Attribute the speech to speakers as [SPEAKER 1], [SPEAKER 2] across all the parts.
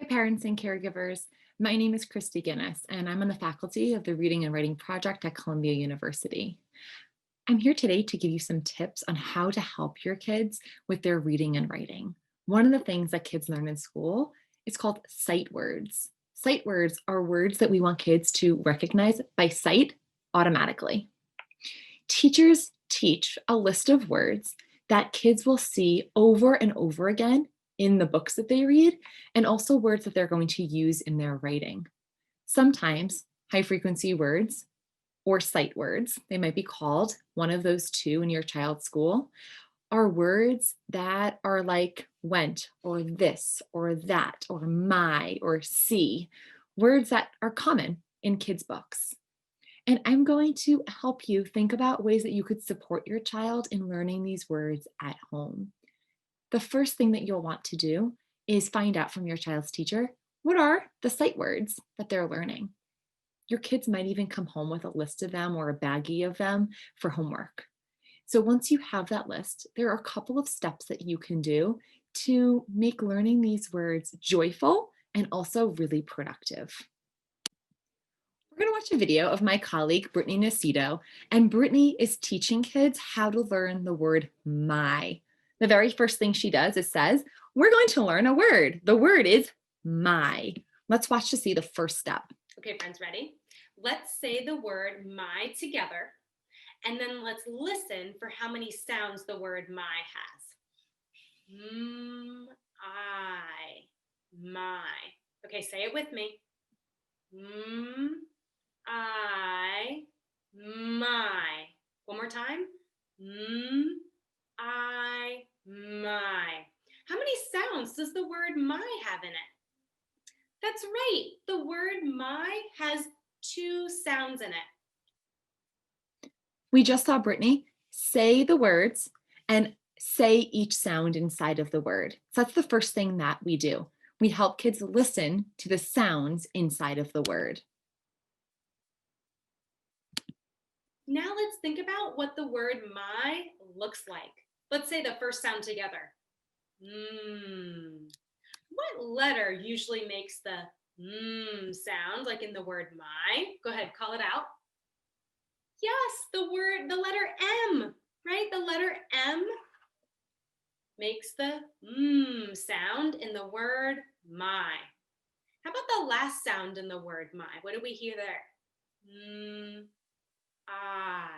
[SPEAKER 1] Parents and caregivers. My name is Kristi and I'm on the faculty of the Reading and Writing Project at Columbia University. I'm here today to give you some tips on how to help your kids with their reading and writing. One of the things that kids learn in school is called sight words. Sight words are words that we want kids to recognize by sight automatically. Teachers teach a list of words that kids will see over and over again in the books that they read, and also words that they're going to use in their writing. Sometimes high frequency words or sight words, they might be called one of those two in your child's school, are words that are like went or this or that or my or see, words that are common in kids' books. And I'm going to help you think about ways that you could support your child in learning these words at home. The first thing that you'll want to do is find out from your child's teacher, what are the sight words that they're learning? Your kids might even come home with a list of them or a baggie of them for homework. So once you have that list, there are a couple of steps that you can do to make learning these words joyful and also really productive. We're going to watch a video of my colleague, Brittany Nacito, and Brittany is teaching kids how to learn the word my. The very first thing she does is says, we're going to learn a word. The word is my. Let's watch to see the first step.
[SPEAKER 2] Okay, friends, ready? Let's say the word my together, and then let's listen for how many sounds the word my has. My. Okay, say it with me. I, my. One more time. I, my. How many sounds does the word my have in it? That's right. The word my has 2 sounds in it.
[SPEAKER 1] We just saw Brittany say the words and say each sound inside of the word. So that's the first thing that we do. We help kids listen to the sounds inside of the word.
[SPEAKER 2] Now let's think about what the word my looks like. Let's say the first sound together. What letter usually makes the sound, like in the word my? Go ahead, call it out. Yes, the letter M, right? The letter M makes the sound in the word my. How about the last sound in the word my? What do we hear there? I.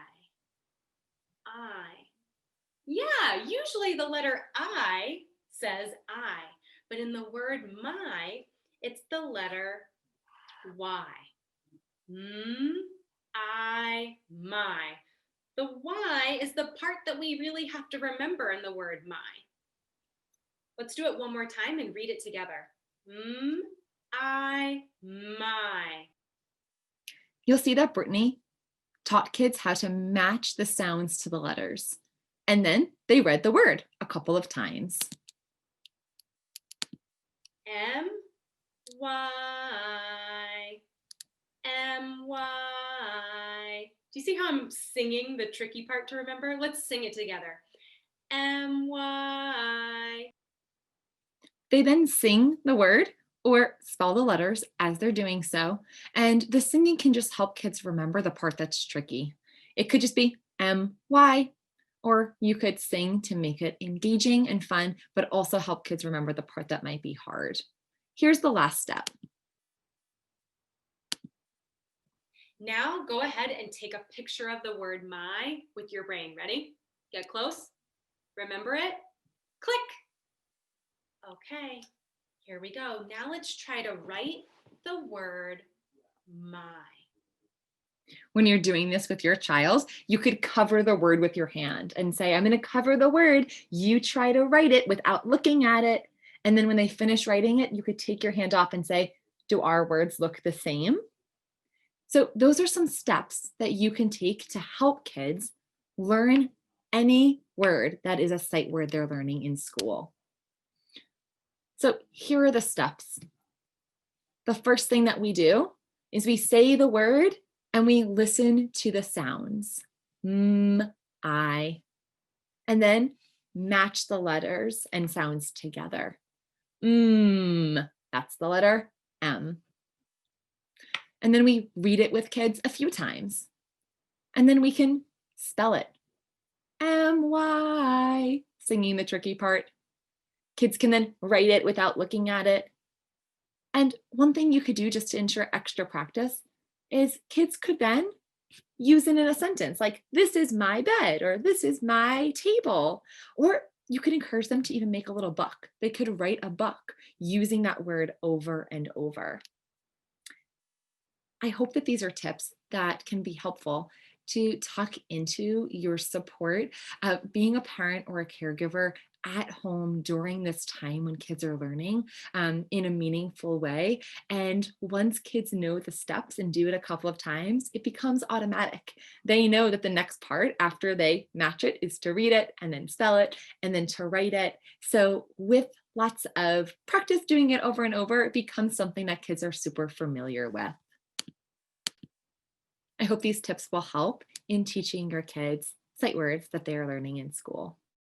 [SPEAKER 2] Yeah, usually the letter I says I, but in the word my, it's the letter Y. My. The Y is the part that we really have to remember in the word my. Let's do it one more time and read it together. My.
[SPEAKER 1] You'll see that Brittany taught kids how to match the sounds to the letters. And then they read the word a couple of times.
[SPEAKER 2] M-Y. M-Y. Do you see how I'm singing the tricky part to remember? Let's sing it together. M-Y.
[SPEAKER 1] They then sing the word or spell the letters as they're doing so. And the singing can just help kids remember the part that's tricky. It could just be M-Y, or you could sing to make it engaging and fun, but also help kids remember the part that might be hard. Here's the last step.
[SPEAKER 2] Now go ahead and take a picture of the word my with your brain. Ready? Get close. Remember it? Click. Okay, here we go. Now let's try to write the word my.
[SPEAKER 1] When you're doing this with your child, you could cover the word with your hand and say, I'm going to cover the word. You try to write it without looking at it. And then when they finish writing it, you could take your hand off and say, do our words look the same? So those are some steps that you can take to help kids learn any word that is a sight word they're learning in school. So here are the steps. The first thing that we do is we say the word and we listen to the sounds. I. And then match the letters and sounds together. That's the letter M. And then we read it with kids a few times. And then we can spell it. M-Y, singing the tricky part. Kids can then write it without looking at it. And one thing you could do just to ensure extra practice is kids could then use it in a sentence like, this is my bed, or this is my table. Or you could encourage them to even make a little book. They could write a book using that word over and over. I hope that these are tips that can be helpful to tuck into your support of being a parent or a caregiver at home during this time when kids are learning in a meaningful way. And once kids know the steps and do it a couple of times, it becomes automatic. They know that the next part after they match it is to read it and then spell it and then to write it. So with lots of practice doing it over and over, it becomes something that kids are super familiar with. I hope these tips will help in teaching your kids sight words that they are learning in school.